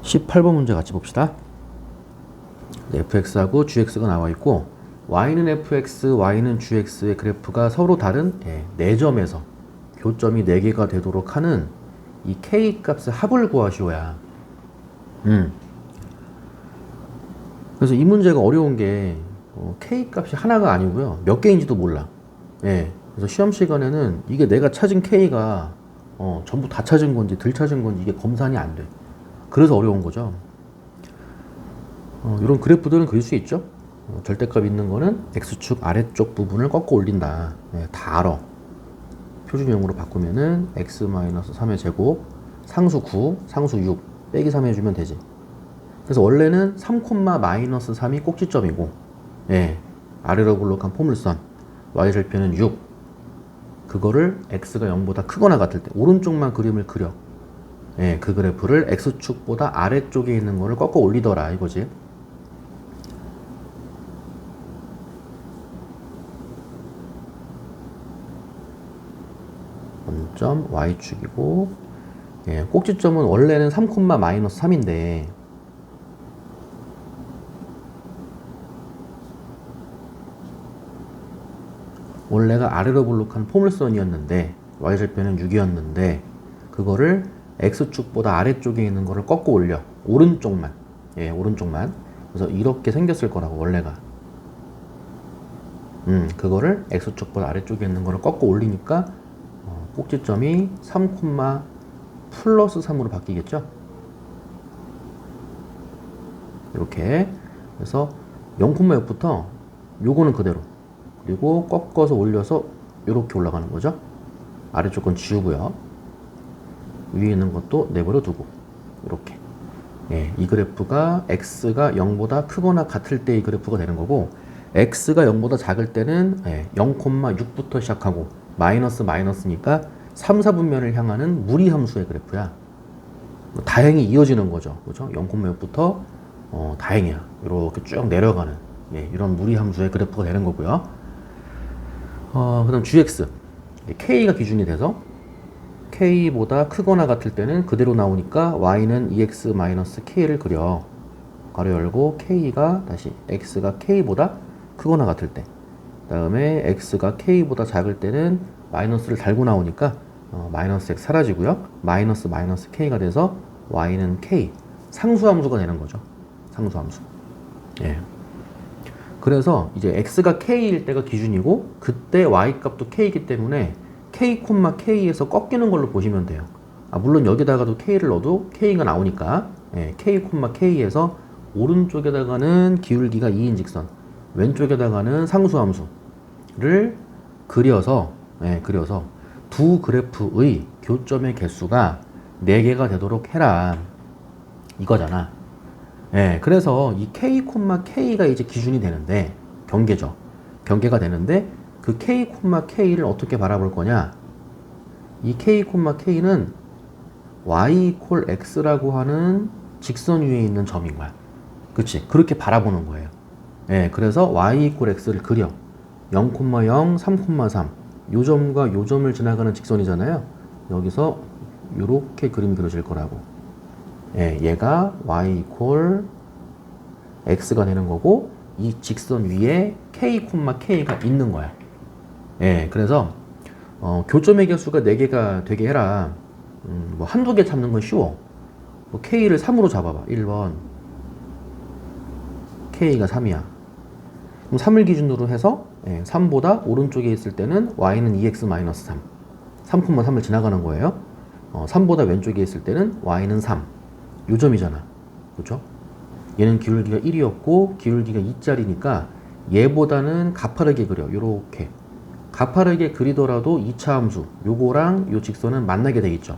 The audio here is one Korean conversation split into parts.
18번 문제 같이 봅시다. fx하고 gx가 나와 있고 y는 fx, y는 gx의 그래프가 서로 다른 4점에서 교점이 4개가 되도록 하는 이 k 값의 합을 구하시오야. 그래서 이 문제가 어려운 게 k 값이 하나가 아니고요. 몇 개인지도 몰라. 그래서 시험 시간에는 이게 내가 찾은 k가 전부 다 찾은 건지 덜 찾은 건지 이게 검산이 안 돼. 그래서 어려운 거죠. 이런 그래프들은 그릴 수 있죠. 절대값 있는 거는 x축 아래쪽 부분을 꺾어 올린다. 다 알아. 표준형으로 바꾸면은 x-3의 제곱 상수 9, 상수 6 빼기 3 해주면 되지. 그래서 원래는 3,-3이 꼭지점이고 아래로 볼록한 포물선 y절편은 6. 그거를 x가 0보다 크거나 같을 때 오른쪽만 그림을 그려. 그 그래프를 x축보다 아래쪽에 있는 거를 꺾어 올리더라 이거지. 원점 y축이고 꼭지점은 원래는 3,-3인데 원래가 아래로 볼록한 포물선이었는데 y절편은 6이었는데 그거를 x축보다 아래쪽에 있는 거를 꺾어 올려. 오른쪽만. 오른쪽만. 그래서 이렇게 생겼을 거라고 원래가. 그거를 x축보다 아래쪽에 있는 거를 꺾어 올리니까 꼭지점이 3, 플러스 3으로 바뀌겠죠? 이렇게. 그래서 0,6부터 요거는 그대로. 그리고 꺾어서 올려서 이렇게 올라가는 거죠. 아래쪽 건 지우고요. 위에 있는 것도 내버려 두고 이렇게. 이 그래프가 x가 0보다 크거나 같을 때 이 그래프가 되는 거고 x가 0보다 작을 때는 0,6부터 시작하고 마이너스니까 3, 4분면을 향하는 무리함수의 그래프야. 다행히 이어지는 거죠. 그죠? 0,6부터 다행이야. 이렇게 쭉 내려가는 이런 무리함수의 그래프가 되는 거고요. 그 다음 gx k가 기준이 돼서 k보다 크거나 같을 때는 그대로 나오니까 y는 2x-k를 그려. 가로 열고 k가 다시 x가 k보다 크거나 같을 때. 그 다음에 x가 k보다 작을 때는 마이너스를 달고 나오니까 마이너스 x 사라지고요. 마이너스 k가 돼서 y는 k. 상수함수가 되는 거죠. 상수함수. 그래서 이제 x가 k일 때가 기준이고 그때 y 값도 k이기 때문에 k, k에서 꺾이는 걸로 보시면 돼요. 물론 여기다가도 k를 넣어도 k가 나오니까 k, k에서 오른쪽에다가는 기울기가 2인 직선, 왼쪽에다가는 상수함수를 그려서 두 그래프의 교점의 개수가 4개가 되도록 해라. 이거잖아. 그래서 이 k, k가 이제 기준이 되는데 경계죠. 경계가 되는데 그 k, k를 어떻게 바라볼 거냐? 이 k, k는 y = x라고 하는 직선 위에 있는 점인 거야. 그치? 그렇게 바라보는 거예요. 그래서 y = x를 그려. 0,0, 3,3. 요 점과 요 점을 지나가는 직선이잖아요. 여기서 이렇게 그림이 그려질 거라고. 얘가 y = x가 되는 거고 이 직선 위에 k, k가 있는 거야. 그래서 교점의 개수가 4개가 되게 해라. 뭐 한두 개 잡는 건 쉬워. 뭐 k를 3으로 잡아봐. 1번 k가 3이야. 그럼 3을 기준으로 해서 3보다 오른쪽에 있을 때는 y는 2x-3 3,3을 지나가는 거예요. 3보다 왼쪽에 있을 때는 y는 3 요 점이잖아. 그렇죠? 얘는 기울기가 1이었고 기울기가 2짜리니까 얘보다는 가파르게 그려. 요렇게 가파르게 그리더라도 2차 함수 요거랑 요 직선은 만나게 돼 있죠.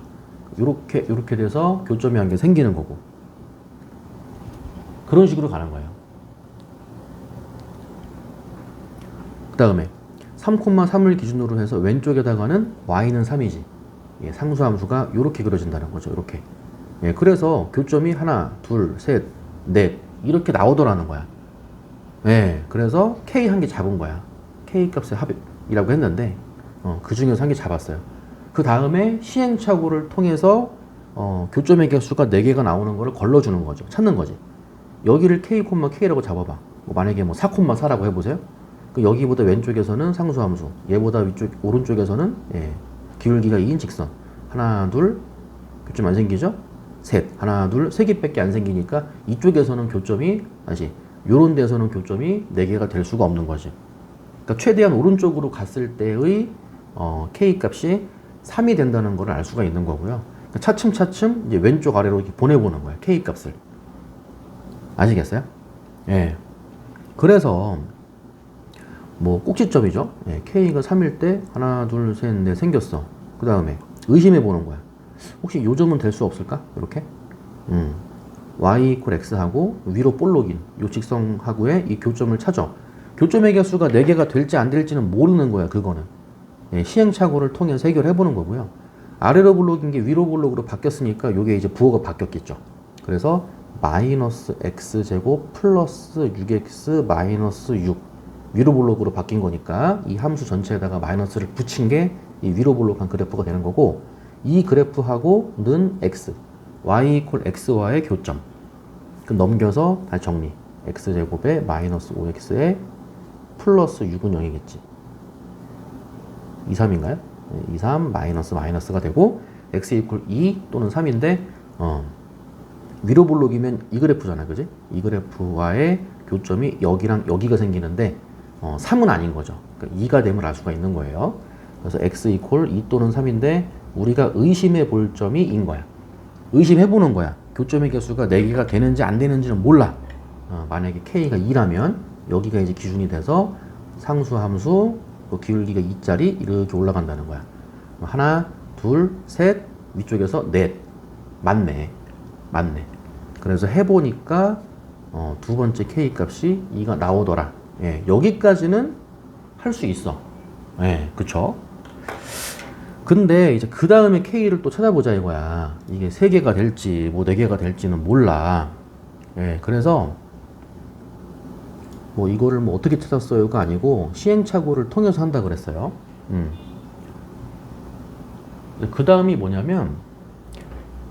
요렇게 돼서 교점이 한 개 생기는 거고 그런 식으로 가는 거예요. 그 다음에 3,3을 기준으로 해서 왼쪽에다가는 y는 3이지. 상수함수가 요렇게 그려진다는 거죠. 요렇게. 그래서 교점이 하나, 둘, 셋, 넷 이렇게 나오더라는 거야. 그래서 k 한 개 잡은 거야. k 값의 합이라고 했는데 그 중에서 한 개 잡았어요. 그 다음에 시행착오를 통해서 교점의 개수가 4개가 나오는 거를 걸러주는 거죠. 찾는 거지. 여기를 k, k라고 잡아봐. 뭐 만약에 뭐 4, 4라고 해보세요. 그 여기보다 왼쪽에서는 상수함수, 얘보다 위쪽 오른쪽에서는 기울기가 2인 직선. 하나, 둘, 교점 안 생기죠? 셋, 하나, 둘, 세 개밖에 안 생기니까 이쪽에서는 교점이 다시 요런 데서는 교점이 4개가 될 수가 없는 거지. 그러니까 최대한 오른쪽으로 갔을 때의 k 값이 3이 된다는 걸 알 수가 있는 거고요. 그러니까 차츰차츰 이제 왼쪽 아래로 이렇게 보내보는 거예요. k 값을. 아시겠어요? 예. 그래서 뭐 꼭지점이죠. 예, k가 3일 때 하나, 둘, 셋, 넷 생겼어. 그 다음에 의심해 보는 거야. 혹시 요 점은 될 수 없을까? 이렇게. y 이퀄 x하고 위로 볼록인 요 직선하고의 이 교점을 찾아. 교점의 개수가 4개가 될지 안 될지는 모르는 거야. 그거는. 예, 시행착오를 통해서 해결해 보는 거고요. 아래로 볼록인 게 위로 볼록으로 바뀌었으니까 요게 이제 부호가 바뀌었겠죠. 그래서 마이너스 x제곱 플러스 6x 마이너스 6 위로 볼록으로 바뀐 거니까 이 함수 전체에다가 마이너스를 붙인 게 이 위로 볼록한 그래프가 되는 거고, 이 그래프하고는 x, y 이퀄 x와의 교점. 그럼 넘겨서 다시 정리. x제곱에 마이너스 5x에 플러스 6은 0이겠지. 2, 3인가요? 2, 3 마이너스가 되고 x 이퀄 2 또는 3인데 위로 볼록이면 이 그래프잖아, 그지? 이 그래프와의 교점이 여기랑 여기가 생기는데 3은 아닌 거죠. 그러니까 2가 됨을 알 수가 있는 거예요. 그래서 x 이퀄 2 또는 3인데 우리가 의심해 볼 점이 인 거야. 의심해 보는 거야. 교점의 개수가 4개가 되는지 안 되는지는 몰라. 만약에 k가 2라면 여기가 이제 기준이 돼서 상수함수 기울기가 2짜리 이렇게 올라간다는 거야. 하나, 둘, 셋, 위쪽에서 넷. 맞네. 그래서 해보니까 두 번째 k 값이 2가 나오더라. 예, 여기까지는 할 수 있어. 예, 그쵸? 근데 이제 그 다음에 k를 또 찾아보자 이거야. 이게 3개가 될지 뭐 4개가 될지는 몰라. 예, 그래서 뭐 이거를 뭐 어떻게 찾았어요가 아니고 시행착오를 통해서 한다 그랬어요. 그 다음이 뭐냐면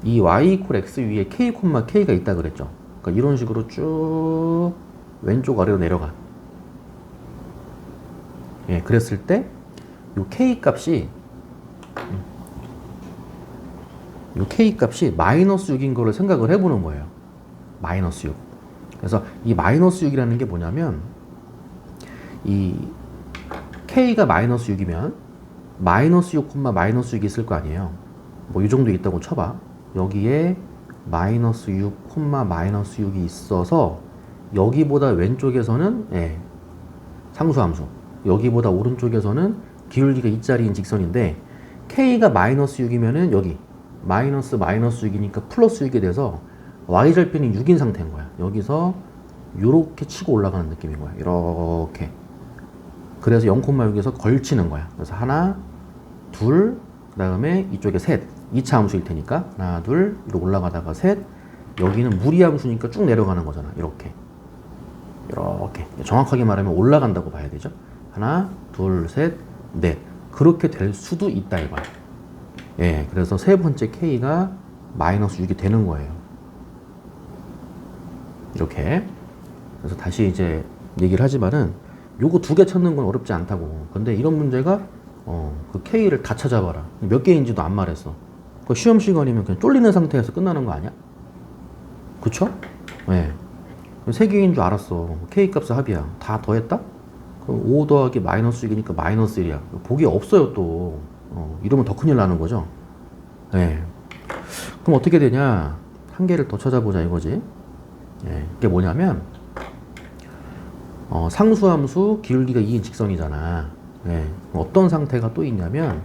이 y 이퀄 x 위에 k, k가 있다 그랬죠. 그러니까 이런 식으로 쭉 왼쪽 아래로 내려가. 예, 그랬을 때 요 k 값이 마이너스 6인 거를 생각을 해보는 거예요. 마이너스 6. 그래서 이 마이너스 6이라는 게 뭐냐면 이 k가 마이너스 6이면 마이너스 6, 마이너스 6이 있을 거 아니에요. 뭐 이 정도 있다고 쳐봐. 여기에 마이너스 6, 마이너스 6이 있어서 여기보다 왼쪽에서는 상수함수, 여기보다 오른쪽에서는 기울기가 2짜리인 직선인데 k가 마이너스 6이면은 여기 마이너스 6이니까 플러스 6이 돼서 y절편이 6인 상태인 거야. 여기서 요렇게 치고 올라가는 느낌인 거야. 이렇게. 그래서 0,6에서 걸치는 거야. 그래서 하나, 둘, 그 다음에 이쪽에 셋. 2차 함수일 테니까 하나, 둘, 이렇게 올라가다가 셋. 여기는 무리함수니까 쭉 내려가는 거잖아. 이렇게. 정확하게 말하면 올라간다고 봐야 되죠. 하나, 둘, 셋, 넷. 그렇게 될 수도 있다 이거야. 예, 그래서 세 번째 k가 마이너스 6이 되는 거예요. 이렇게. 그래서 다시 이제 얘기를 하지만은 요거 2개 찾는 건 어렵지 않다고. 근데 이런 문제가 그 k를 다 찾아봐라. 몇 개인지도 안 말했어. 그 시험 시간이면 그냥 쫄리는 상태에서 끝나는 거 아니야? 그쵸? 예. 3개인 줄 알았어. k 값의 합이야. 다 더했다? 그럼 5 더하기 마이너스 6이니까 마이너스 1이야. 복이 없어요 또. 이러면 더 큰일 나는 거죠. 예. 그럼 어떻게 되냐? 한 개를 더 찾아보자 이거지. 예. 이게 뭐냐면 상수함수 기울기가 2인 직선이잖아. 예. 어떤 상태가 또 있냐면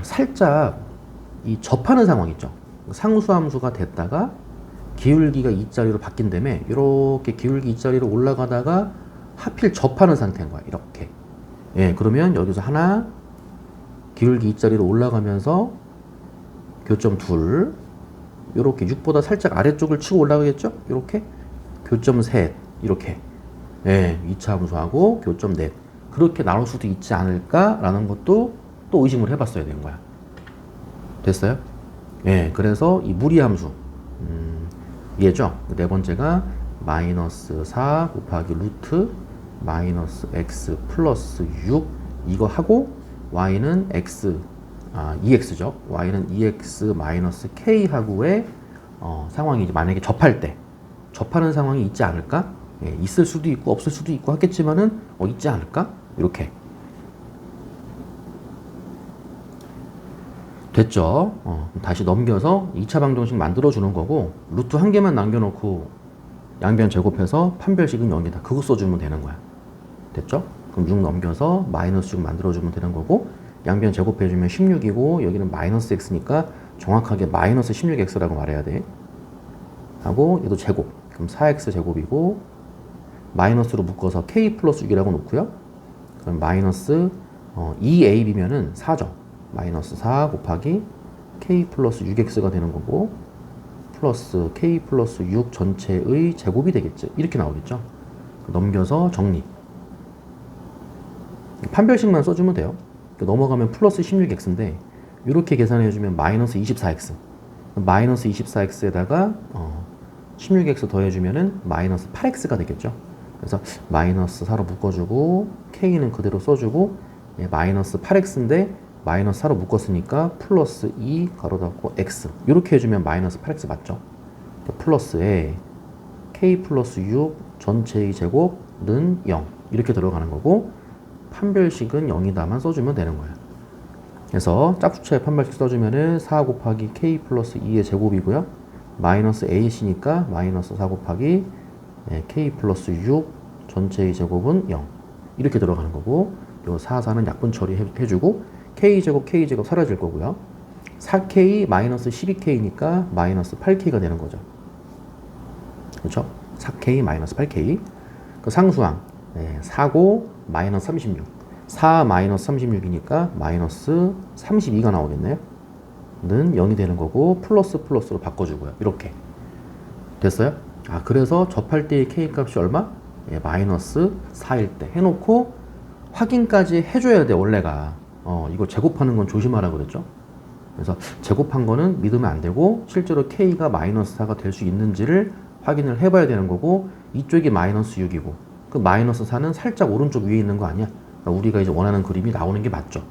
살짝 이 접하는 상황 있죠. 상수함수가 됐다가 기울기가 2짜리로 바뀐 다음에 이렇게 기울기 2짜리로 올라가다가 하필 접하는 상태인 거야. 이렇게. 예, 그러면 여기서 하나, 기울기 2짜리로 올라가면서 교점 둘, 이렇게 6보다 살짝 아래쪽을 치고 올라가겠죠? 이렇게. 교점 셋, 이렇게. 예, 2차 함수하고 교점 넷. 그렇게 나올 수도 있지 않을까라는 것도 또 의심을 해봤어야 되는 거야. 됐어요? 예, 그래서 이 무리함수 얘죠. 네 번째가 마이너스 4 곱하기 루트 마이너스 x 플러스 6 이거 하고 y는 x 2x죠. y는 2x 마이너스 k 하고의 상황이 만약에 접할 때 접하는 상황이 있지 않을까? 예, 있을 수도 있고 없을 수도 있고 하겠지만은 있지 않을까? 이렇게 됐죠. 다시 넘겨서 2차 방정식 만들어주는 거고 루트 한 개만 남겨놓고 양변 제곱해서 판별식은 0이다. 그거 써주면 되는 거야. 됐죠? 그럼 6 넘겨서 마이너스 6 만들어주면 되는 거고 양변 제곱해주면 16이고 여기는 마이너스 x니까 정확하게 마이너스 16x라고 말해야 돼. 하고 얘도 제곱. 그럼 4x 제곱이고 마이너스로 묶어서 k 플러스 6이라고 놓고요. 그럼 마이너스 2ab면은 4죠. 마이너스 4 곱하기 k 플러스 6x가 되는 거고 플러스 k 플러스 6 전체의 제곱이 되겠죠. 이렇게 나오겠죠. 넘겨서 정리. 판별식만 써주면 돼요. 넘어가면 플러스 16x인데 이렇게 계산해주면 마이너스 24x. 마이너스 24x에다가 16x 더해주면은 마이너스 8x가 되겠죠. 그래서 마이너스 4로 묶어주고 k는 그대로 써주고 마이너스 8x인데 마이너스 4로 묶었으니까 플러스 2 가로 닫고 x 이렇게 해주면 마이너스 8x 맞죠? 플러스에 k 플러스 6 전체의 제곱은 0 이렇게 들어가는 거고 판별식은 0이다만 써주면 되는 거예요. 그래서 짝수차의 판별식 써주면은 4 곱하기 k 플러스 2의 제곱이고요. 마이너스 ac니까 마이너스 4 곱하기 k 플러스 6 전체의 제곱은 0 이렇게 들어가는 거고 요 4, 4는 약분 처리해주고 k제곱 k제곱 사라질 거고요. 4k 마이너스 12k니까 마이너스 8k가 되는 거죠. 그렇죠? 4k 마이너스 8k 그 상수항 4고 마이너스 36 4 마이너스 36이니까 마이너스 32가 나오겠네요. 는 0이 되는 거고 플러스 플러스로 바꿔주고요. 이렇게 됐어요? 그래서 접할 때의 k 값이 얼마? 마이너스 4일 때 해놓고 확인까지 해줘야 돼. 원래가 이거 제곱하는 건 조심하라 그랬죠. 그래서 제곱한 거는 믿으면 안 되고 실제로 k가 마이너스 4가 될 수 있는지를 확인을 해봐야 되는 거고 이쪽이 마이너스 6이고 그 마이너스 4는 살짝 오른쪽 위에 있는 거 아니야? 그러니까 우리가 이제 원하는 그림이 나오는 게 맞죠.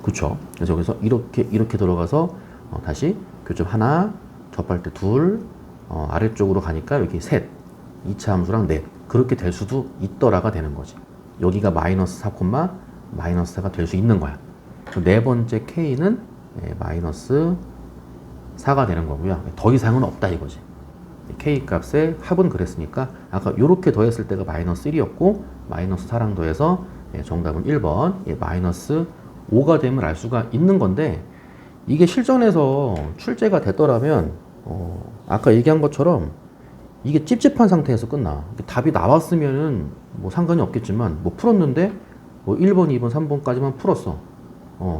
그쵸? 그래서 여기서 이렇게 들어가서 다시 교점 하나, 접할 때 둘, 아래쪽으로 가니까 여기 셋, 2차 함수랑 넷 그렇게 될 수도 있더라가 되는 거지. 여기가 마이너스 4, 마이너스 4가 될 수 있는 거야. 네 번째 k는 마이너스 4가 되는 거고요. 더 이상은 없다 이거지. k 값의 합은 그랬으니까 아까 이렇게 더했을 때가 마이너스 1이었고 마이너스 4랑 더해서 정답은 1번 마이너스 5가 되면 알 수가 있는 건데 이게 실전에서 출제가 됐더라면 아까 얘기한 것처럼 이게 찝찝한 상태에서 끝나. 답이 나왔으면은 뭐 상관이 없겠지만 뭐 풀었는데 뭐 1번, 2번, 3번까지만 풀었어.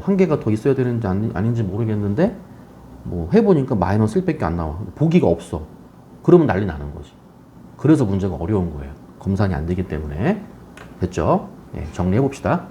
한 개가 더 있어야 되는지 아닌지 모르겠는데 뭐 해보니까 마이너스 1밖에 안 나와. 보기가 없어. 그러면 난리 나는 거지. 그래서 문제가 어려운 거예요. 검산이 안 되기 때문에. 됐죠? 정리해 봅시다.